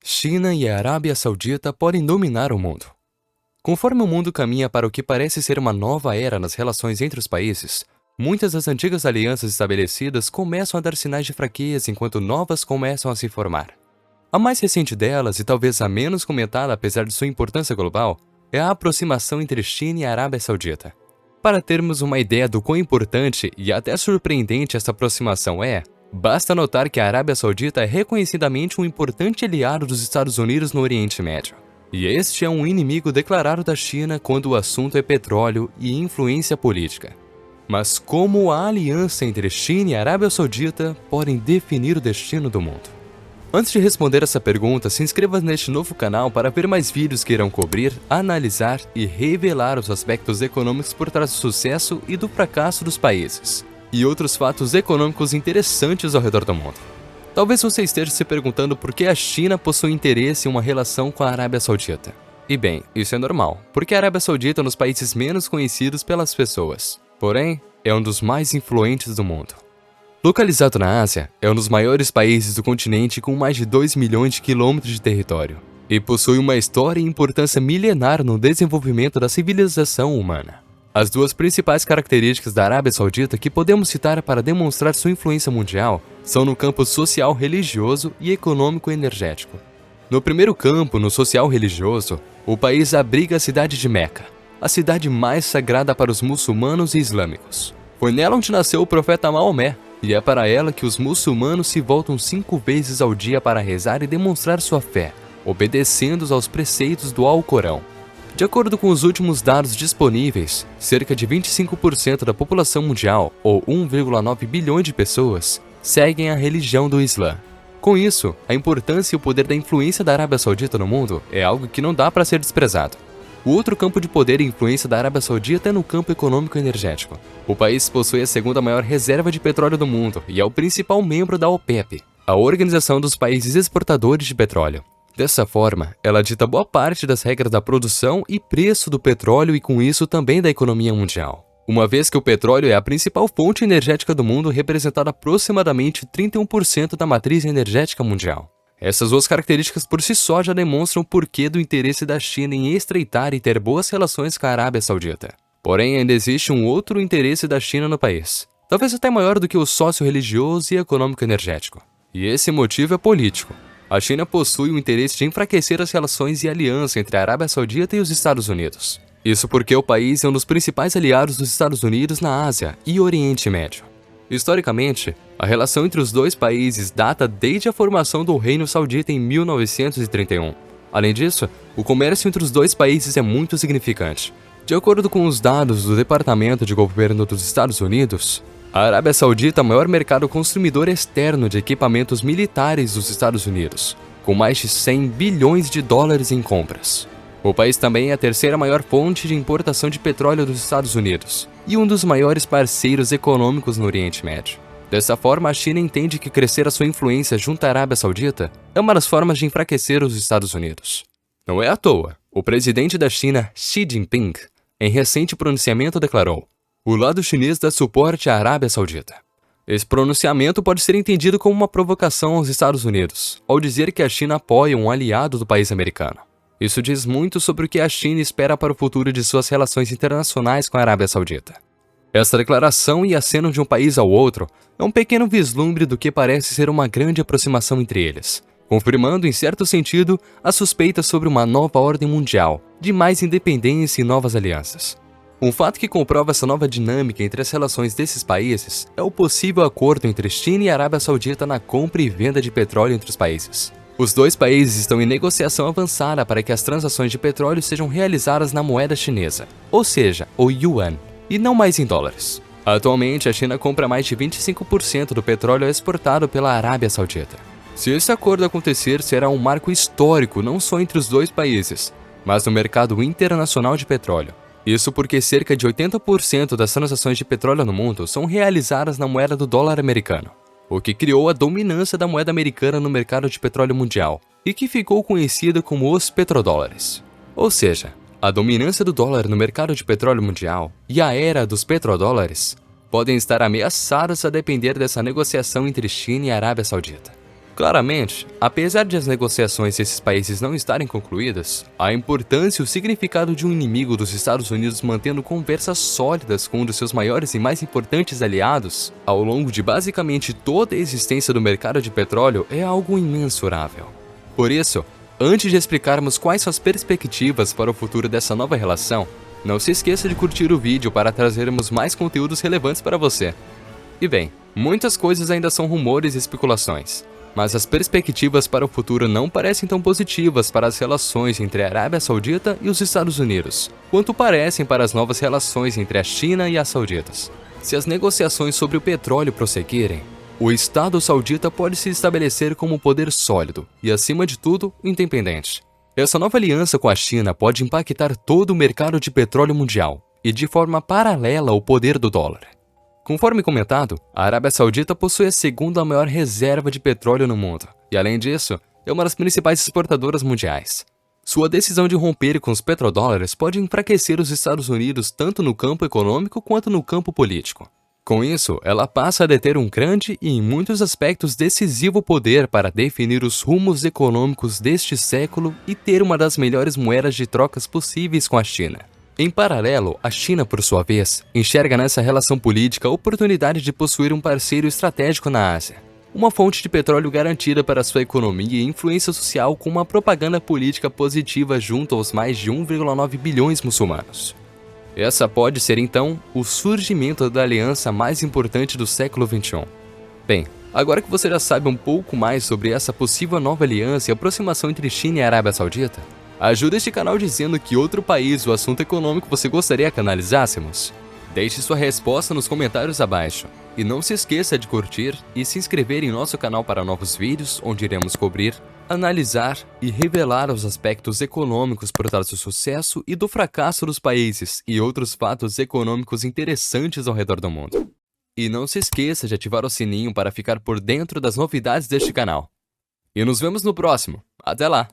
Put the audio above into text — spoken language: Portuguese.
China e a Arábia Saudita podem dominar o mundo. Conforme o mundo caminha para o que parece ser uma nova era nas relações entre os países, muitas das antigas alianças estabelecidas começam a dar sinais de fraqueza enquanto novas começam a se formar. A mais recente delas, e talvez a menos comentada apesar de sua importância global, é a aproximação entre China e a Arábia Saudita. Para termos uma ideia do quão importante e até surpreendente essa aproximação é, basta notar que a Arábia Saudita é reconhecidamente um importante aliado dos Estados Unidos no Oriente Médio. E este é um inimigo declarado da China quando o assunto é petróleo e influência política. Mas como a aliança entre China e a Arábia Saudita podem definir o destino do mundo? Antes de responder essa pergunta, se inscreva neste novo canal para ver mais vídeos que irão cobrir, analisar e revelar os aspectos econômicos por trás do sucesso e do fracasso dos países, e outros fatos econômicos interessantes ao redor do mundo. Talvez você esteja se perguntando por que a China possui interesse em uma relação com a Arábia Saudita. E bem, isso é normal, porque a Arábia Saudita é um dos países menos conhecidos pelas pessoas. Porém, é um dos mais influentes do mundo. Localizado na Ásia, é um dos maiores países do continente com mais de 2 milhões de quilômetros de território, e possui uma história e importância milenar no desenvolvimento da civilização humana. As duas principais características da Arábia Saudita que podemos citar para demonstrar sua influência mundial são no campo social, religioso e econômico-energético. No primeiro campo, no social religioso, o país abriga a cidade de Meca, a cidade mais sagrada para os muçulmanos e islâmicos. Foi nela onde nasceu o profeta Maomé, e é para ela que os muçulmanos se voltam 5 vezes ao dia para rezar e demonstrar sua fé, obedecendo aos preceitos do Alcorão. De acordo com os últimos dados disponíveis, cerca de 25% da população mundial, ou 1,9 bilhões de pessoas, seguem a religião do Islã. Com isso, a importância e o poder da influência da Arábia Saudita no mundo é algo que não dá para ser desprezado. O outro campo de poder e influência da Arábia Saudita é no campo econômico-energético. O país possui a segunda maior reserva de petróleo do mundo e é o principal membro da OPEP, a Organização dos Países Exportadores de Petróleo. Dessa forma, ela dita boa parte das regras da produção e preço do petróleo e com isso também da economia mundial. Uma vez que o petróleo é a principal fonte energética do mundo, representando aproximadamente 31% da matriz energética mundial. Essas duas características por si só já demonstram o porquê do interesse da China em estreitar e ter boas relações com a Arábia Saudita. Porém, ainda existe um outro interesse da China no país, talvez até maior do que o sócio-religioso e econômico-energético. E esse motivo é político. A China possui o interesse de enfraquecer as relações e aliança entre a Arábia Saudita e os Estados Unidos. Isso porque o país é um dos principais aliados dos Estados Unidos na Ásia e Oriente Médio. Historicamente, a relação entre os dois países data desde a formação do Reino Saudita em 1931. Além disso, o comércio entre os dois países é muito significante. De acordo com os dados do Departamento de Governo dos Estados Unidos, a Arábia Saudita é o maior mercado consumidor externo de equipamentos militares dos Estados Unidos, com mais de 100 bilhões de dólares em compras. O país também é a terceira maior fonte de importação de petróleo dos Estados Unidos e um dos maiores parceiros econômicos no Oriente Médio. Dessa forma, a China entende que crescer a sua influência junto à Arábia Saudita é uma das formas de enfraquecer os Estados Unidos. Não é à toa, o presidente da China, Xi Jinping, em recente pronunciamento declarou: "O lado chinês dá suporte à Arábia Saudita." Esse pronunciamento pode ser entendido como uma provocação aos Estados Unidos, ao dizer que a China apoia um aliado do país americano. Isso diz muito sobre o que a China espera para o futuro de suas relações internacionais com a Arábia Saudita. Essa declaração e aceno de um país ao outro é um pequeno vislumbre do que parece ser uma grande aproximação entre eles, confirmando, em certo sentido, a suspeita sobre uma nova ordem mundial, de mais independência e novas alianças. Um fato que comprova essa nova dinâmica entre as relações desses países é o possível acordo entre China e Arábia Saudita na compra e venda de petróleo entre os países. Os dois países estão em negociação avançada para que as transações de petróleo sejam realizadas na moeda chinesa, ou seja, o yuan, e não mais em dólares. Atualmente, a China compra mais de 25% do petróleo exportado pela Arábia Saudita. Se esse acordo acontecer, será um marco histórico não só entre os dois países, mas no mercado internacional de petróleo. Isso porque cerca de 80% das transações de petróleo no mundo são realizadas na moeda do dólar americano, o que criou a dominância da moeda americana no mercado de petróleo mundial e que ficou conhecida como os petrodólares. Ou seja, a dominância do dólar no mercado de petróleo mundial e a era dos petrodólares podem estar ameaçadas a depender dessa negociação entre China e Arábia Saudita. Claramente, apesar de as negociações desses países não estarem concluídas, a importância e o significado de um inimigo dos Estados Unidos mantendo conversas sólidas com um dos seus maiores e mais importantes aliados, ao longo de basicamente toda a existência do mercado de petróleo, é algo imensurável. Por isso, antes de explicarmos quais são as perspectivas para o futuro dessa nova relação, não se esqueça de curtir o vídeo para trazermos mais conteúdos relevantes para você. E bem, muitas coisas ainda são rumores e especulações, mas as perspectivas para o futuro não parecem tão positivas para as relações entre a Arábia Saudita e os Estados Unidos, quanto parecem para as novas relações entre a China e as sauditas. Se as negociações sobre o petróleo prosseguirem, o Estado saudita pode se estabelecer como um poder sólido e, acima de tudo, independente. Essa nova aliança com a China pode impactar todo o mercado de petróleo mundial e, de forma paralela, o poder do dólar. Conforme comentado, a Arábia Saudita possui a segunda maior reserva de petróleo no mundo, e além disso, é uma das principais exportadoras mundiais. Sua decisão de romper com os petrodólares pode enfraquecer os Estados Unidos tanto no campo econômico quanto no campo político. Com isso, ela passa a deter um grande e, em muitos aspectos, decisivo poder para definir os rumos econômicos deste século e ter uma das melhores moedas de trocas possíveis com a China. Em paralelo, a China, por sua vez, enxerga nessa relação política a oportunidade de possuir um parceiro estratégico na Ásia, uma fonte de petróleo garantida para sua economia e influência social com uma propaganda política positiva junto aos mais de 1,9 bilhões muçulmanos. Essa pode ser, então, o surgimento da aliança mais importante do século XXI. Bem, agora que você já sabe um pouco mais sobre essa possível nova aliança e aproximação entre China e a Arábia Saudita, ajuda este canal dizendo que outro país ou assunto econômico você gostaria que analisássemos. Deixe sua resposta nos comentários abaixo. E não se esqueça de curtir e se inscrever em nosso canal para novos vídeos, onde iremos cobrir, analisar e revelar os aspectos econômicos por trás do sucesso e do fracasso dos países e outros fatos econômicos interessantes ao redor do mundo. E não se esqueça de ativar o sininho para ficar por dentro das novidades deste canal. E nos vemos no próximo. Até lá!